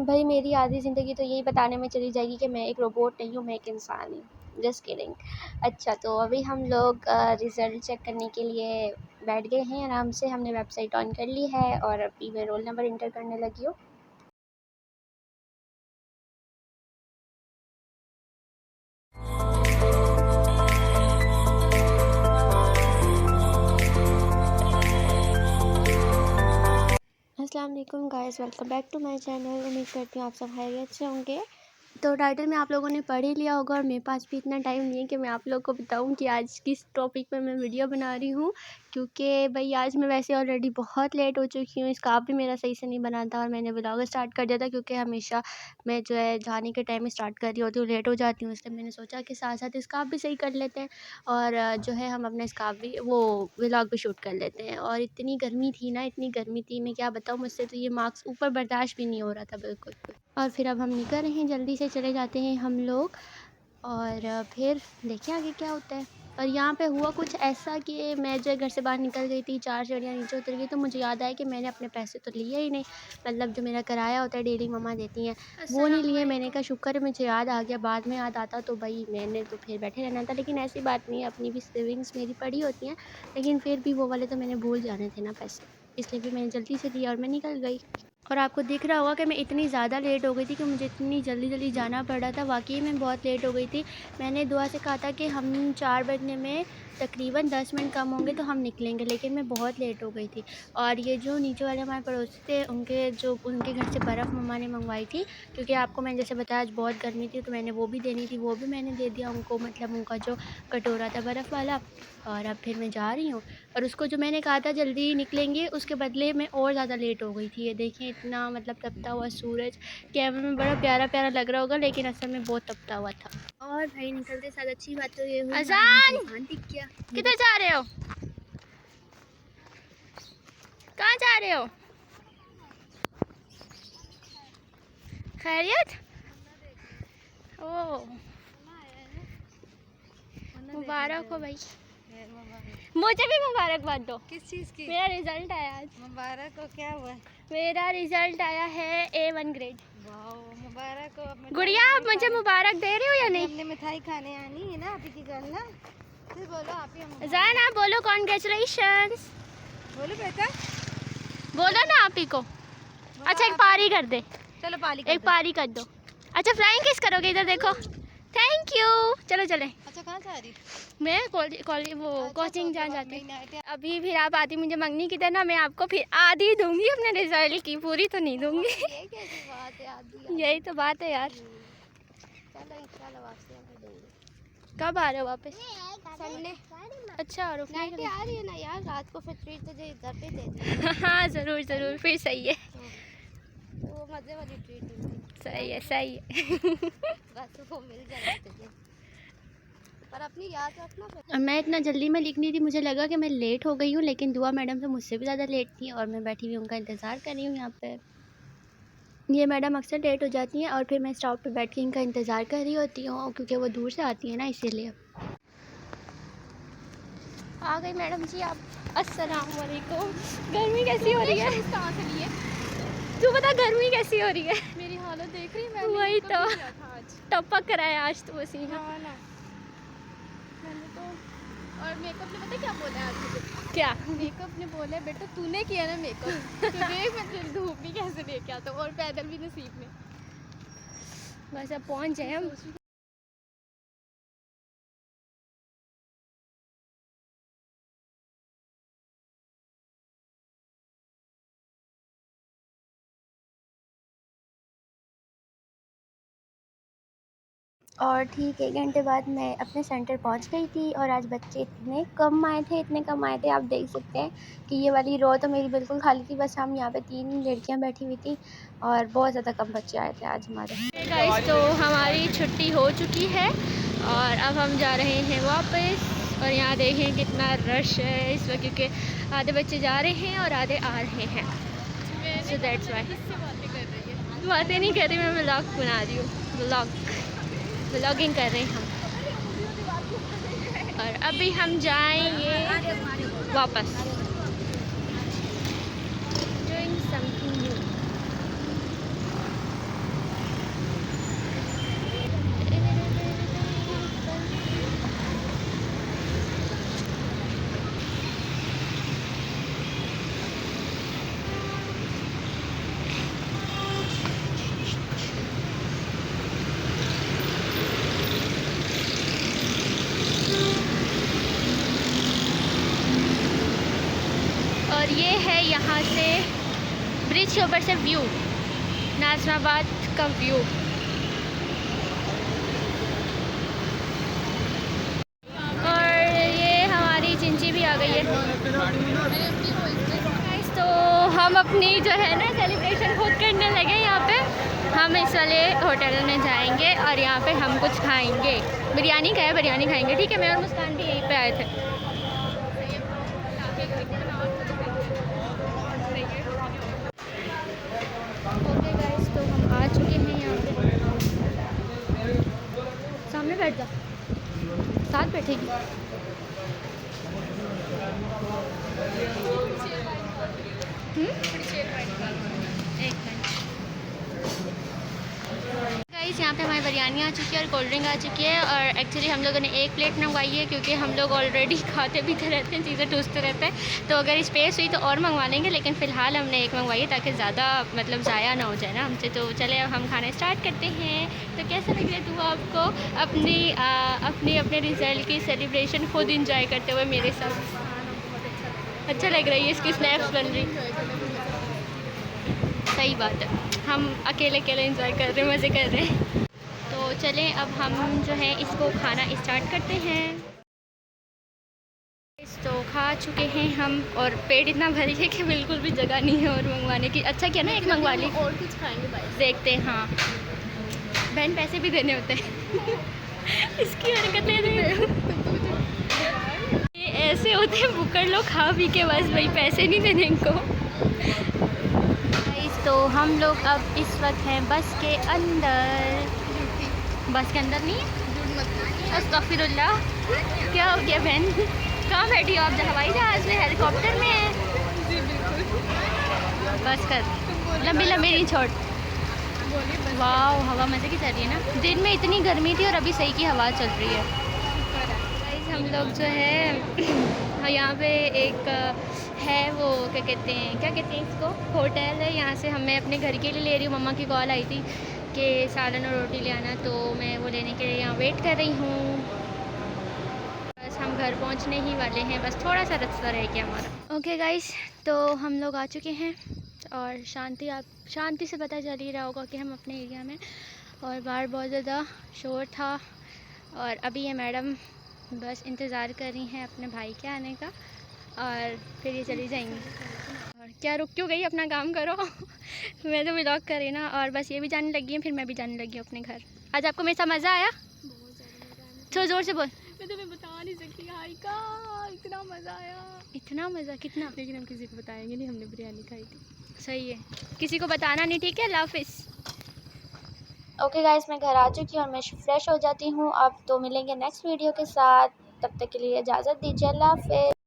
भाई मेरी आधी ज़िंदगी तो यही बताने में चली जाएगी कि मैं एक रोबोट नहीं हूँ, मैं एक इंसान हूँ। Just kidding. अच्छा, तो अभी हम लोग रिज़ल्ट चेक करने के लिए बैठ गए हैं आराम से। हमने वेबसाइट ऑन कर ली है और अभी मैं रोल नंबर इंटर करने लगी हूँ। अस्सलाम वालेकुम guys, welcome back to my channel. उम्मीद करती हूँ आप सब खैरियत से होंगे। तो टाइटल में आप लोगों ने पढ़ ही लिया होगा और मेरे पास भी इतना टाइम नहीं है कि मैं आप लोगों को बताऊं कि आज किस टॉपिक पे मैं वीडियो बना रही हूं, क्योंकि भाई आज मैं वैसे ऑलरेडी बहुत लेट हो चुकी हूं। इसका भी मेरा सही से नहीं बना था और मैंने व्लॉग स्टार्ट कर दिया था, क्योंकि हमेशा मैं जो है जाने के टाइम में स्टार्ट कर रही होती हूँ, लेट हो जाती हूँ। इसलिए मैंने सोचा कि साथ साथ इसका भी सही कर लेते हैं और जो है हम अपना इसका भी वो व्लॉग भी शूट कर लेते हैं। और इतनी गर्मी थी ना, इतनी गर्मी थी, मैं क्या बताऊँ, मुझसे तो ये मार्क्स ऊपर बर्दाश्त भी नहीं हो रहा था बिल्कुल। और फिर अब हम निकल रहे हैं, जल्दी से चले जाते हैं हम लोग और फिर देखें आगे क्या होता है। और यहाँ पे हुआ कुछ ऐसा कि मैं जो घर से बाहर निकल गई थी, 4 सीढ़ियाँ नीचे उतर गई, तो मुझे याद आया कि मैंने अपने पैसे तो लिए ही नहीं। मतलब जो मेरा किराया होता है डेली मम्मा देती हैं, वो नहीं लिए। मैंने कहा शुक्र है मुझे याद आ गया, बाद में याद आता तो भाई मैंने तो फिर बैठे रहना था। लेकिन ऐसी बात नहीं है, अपनी भी सेविंग्स मेरी पड़ी होती हैं, लेकिन फिर भी वो वाले तो मैंने भूल जाने थे ना पैसे, इसलिए फिर मैंने जल्दी से दिया और मैं निकल गई। और आपको दिख रहा होगा कि मैं इतनी ज़्यादा लेट हो गई थी कि मुझे इतनी जल्दी जाना पड़ा था। वाकई में बहुत लेट हो गई थी। मैंने दुआ से कहा था कि हम 4 बजने में तकरीबन 10 मिनट कम होंगे तो हम निकलेंगे, लेकिन मैं बहुत लेट हो गई थी। और ये जो नीचे वाले हमारे पड़ोसी थे, उनके घर से बर्फ़ मम्मा ने मंगवाई थी, क्योंकि आपको मैंने जैसे बताया आज बहुत गर्मी थी, तो मैंने वो भी देनी थी, वो भी मैंने दे दिया उनको, मतलब उनका जो कटोरा था बर्फ़ वाला। और अब फिर मैं जा रही हूँ और उसको जो मैंने कहा था जल्दी निकलेंगे, उसके बदले मैं और ज़्यादा लेट हो गई थी। ये देखिए इतना मतलब तपता हुआ सूरज कैमरे में बड़ा प्यारा प्यारा लग रहा होगा, लेकिन असल में बहुत तपता हुआ था। और भाई निकलते साथ अच्छी बात तो ये हुई, अजान दिख गया। किधर जा रहे हो? कहाँ जा रहे हो? खैरियत? ओ मुबारक हो भाई। मुझे भी मुबारकबाद दो। किस चीज़ की? मेरा रिजल्ट आया आज। मुबारक हो। क्या हुआ? मेरा रिजल्ट आया है A1 ग्रेड। वाओ, मुबारक हो। गुड़िया आप मुझे मुबारक दे रहे हो या नहीं? हमने मिठाई खाने आनी है ना, आप ही की गल ना। फिर बोलो आप ही। जान आप बोलो कॉन्ग्रेचुलेशंस। बोलो बेटा, बोलो ना आप ही को। अच्छा एक पारी कर दे। चलो पाली एक पारी कर दो। अच्छा फ्लाइंग किस करोगे? इधर देखो। Thank you. चलो चले। अच्छा कहाँ जा रही? मैं कॉलेज वो कोचिंग जहाँ जाती हूँ। अभी फिर आप आती मुझे मंगनी की तरह, मैं आपको फिर आधी दूंगी अपने रिजल्ट की, पूरी तो नहीं दूंगी। ये कैसी बात है? आधी यही तो बात है यार। चलो इंशाल्लाह वापसी हम देंगे। कब आ रहे हो वापस? संडे। अच्छा रुकने नाइट के आ रही है ना यार, रात को फिर ट्रीट तुझे इधर पे दे दी। हाँ ज़रूर ज़रूर, फिर सही है। वो मजे वाली ट्रीट मिलती। सही है सही है। बस वो मिल जाएगी तुझे, पर अपनी याद रखना फिर। मैं इतना जल्दी में लिखनी थी, मुझे लगा कि मैं लेट हो गई हूँ, लेकिन दुआ मैडम तो मुझसे भी ज़्यादा लेट थी और मैं बैठी हुई उनका इंतज़ार कर रही हूँ यहाँ पे। ये मैडम अक्सर लेट हो जाती हैं और फिर मैं स्टॉप पे बैठ के इनका इंतज़ार कर रही होती हूँ, क्योंकि वो दूर से आती है ना, इसीलिए। आ गई मैडम जी आप। अस्सलाम वालेकुम। गर्मी कैसी हो रही है? कहाँ से लिए? तू बता गर्मी कैसी हो रही है? मेरी हालत देख रही है। वही तो टपक कर आया आज तो पसीना। हाँ ना, मैंने तो। और मेकअप ने पता क्या बोला है आज मुझे? क्या? मेकअप ने बोला है बेटा तूने किया ना मेकअप, तो देख मैं तेरी धूप भी कैसे लेके आता हूँ, और पैदल भी नसीब में। बस अब पहुँच जाए हम। और ठीक 1 घंटे बाद मैं अपने सेंटर पहुंच गई थी। और आज बच्चे इतने कम आए थे, आप देख सकते हैं कि ये वाली रो तो मेरी बिल्कुल खाली थी, बस हम यहाँ पे 3 लड़कियां बैठी हुई थी और बहुत ज़्यादा कम बच्चे आए थे आज हमारे। गाइस तो हमारी छुट्टी हो चुकी है और अब हम जा रहे हैं वापस। और यहाँ देखें कितना रश है इस वक्त, क्योंकि आधे बच्चे जा रहे हैं और आधे आ रहे हैं। सो दैट्स वाई बातें नहीं कर रही, मैं व्लॉग बना रही हूँ, व्लॉगिंग कर रहे हैं हम। और अभी हम जाएंगे वापस। Doing something new. ब्रिज के ऊपर से व्यू, नाज़िमाबाद का व्यू। और ये हमारी चिंची भी आ गई है। तो हम अपनी जो है ना सेलिब्रेशन खुद करने लगे यहाँ पे। हम इस वाले होटल में जाएंगे और यहाँ पे हम कुछ खाएंगे। बिरयानी का है, बिरयानी खाएंगे, ठीक है। मैं और मुस्कान भी यहीं पे आए थे। ओके गाइस, तो हम आ चुके हैं यहाँ पे। सामने बैठ जा, साथ बैठेगी। एक मिनट गाइस, यहाँ पे हमारी बिरयानी आ चुकी है और कोल्ड ड्रिंक आ चुकी है। और एक्चुअली हम लोगों ने एक प्लेट मंगवाई है क्योंकि हम लोग ऑलरेडी खाते पीते रहते हैं, चीज़ें टूसते रहते हैं। तो अगर स्पेस हुई तो और मंगवा लेंगे, लेकिन फ़िलहाल हमने एक मंगवाई है ताकि ज़्यादा मतलब ज़ाया ना हो जाए ना हमसे। तो चले अब हम खाना स्टार्ट करते हैं। तो कैसा लग रहा है तू आपको अपने रिज़ल्ट की सेलिब्रेशन खुद इंजॉय करते हुए मेरे साथ? अच्छा लग रही है, इसकी स्नैप्स बन रही। सही बात है, हम अकेले अकेले एंजॉय कर रहे हैं, मज़े कर रहे हैं। तो चलें अब हम जो है इसको खाना स्टार्ट करते हैं। तो खा चुके हैं हम और पेट इतना भरी है कि बिल्कुल भी जगह नहीं है और मंगवाने की। अच्छा क्या ना, एक मंगवा ली, और कुछ खाएंगे भाई, देखते हैं। हाँ बहन, पैसे भी देने होते हैं। इसकी हरकतें ये ऐसे होते हैं, बुकर लोग खा पी के बस भाई पैसे नहीं देने इनको। तो हम लोग अब इस वक्त हैं बस के अंदर। बस के अंदर नहीं है, अस्तगफिरुल्लाह। क्या हो गया बहन, कहाँ बैठी हो आप? हवाई जहाज़ में, हेलीकॉप्टर में है? जी बिल्कुल। बस कर, लंबी लंबी नहीं छोड़। वाह, हवा मज़े की चल रही है ना। दिन में इतनी गर्मी थी और अभी सही की हवा चल रही है। हम लोग जो है यहाँ पे एक है वो क्या कहते हैं इसको, होटल है। यहाँ से हमें अपने घर के लिए ले रही हूँ। मम्मा की कॉल आई थी कि सालन और रोटी ले आना, तो मैं वो लेने के लिए यहाँ वेट कर रही हूँ। बस हम घर पहुँचने ही वाले हैं, बस थोड़ा सा रास्ता रह गया हमारा। ओके गाइस, तो हम लोग आ चुके हैं और शांति से पता चल ही रहा होगा कि हम अपने एरिया में। और बाहर बहुत ज़्यादा शोर था और अभी ये मैडम बस इंतज़ार कर रही हैं अपने भाई के आने का और फिर ये चली जाएंगी। और क्या रुक क्यों गई, अपना काम करो। मैं तो व्लॉग कर रही ना, और बस ये भी जाने लगी है, फिर मैं भी जाने लगी हूँ अपने घर। आज आपको मेरे साथ मज़ा आया? बहुत ज़्यादा मज़ा आया। थोड़ा ज़ोर से बोल। मैं तुम्हें बता नहीं सकती हाई का, इतना मज़ा आया। इतना मज़ा कितना? लेकिन हम किसी को बताएंगे नहीं, हमने बिरयानी खाई थी। सही है, किसी को बताना नहीं, ठीक है? अल्लाह हाफिज़। ओके गाइस, मैं घर आ चुकी हूँ और मैं फ्रेश हो जाती हूँ अब। तो मिलेंगे नेक्स्ट वीडियो के साथ, तब तक के लिए इजाज़त दीजिए। अल्लाह हाफिज़।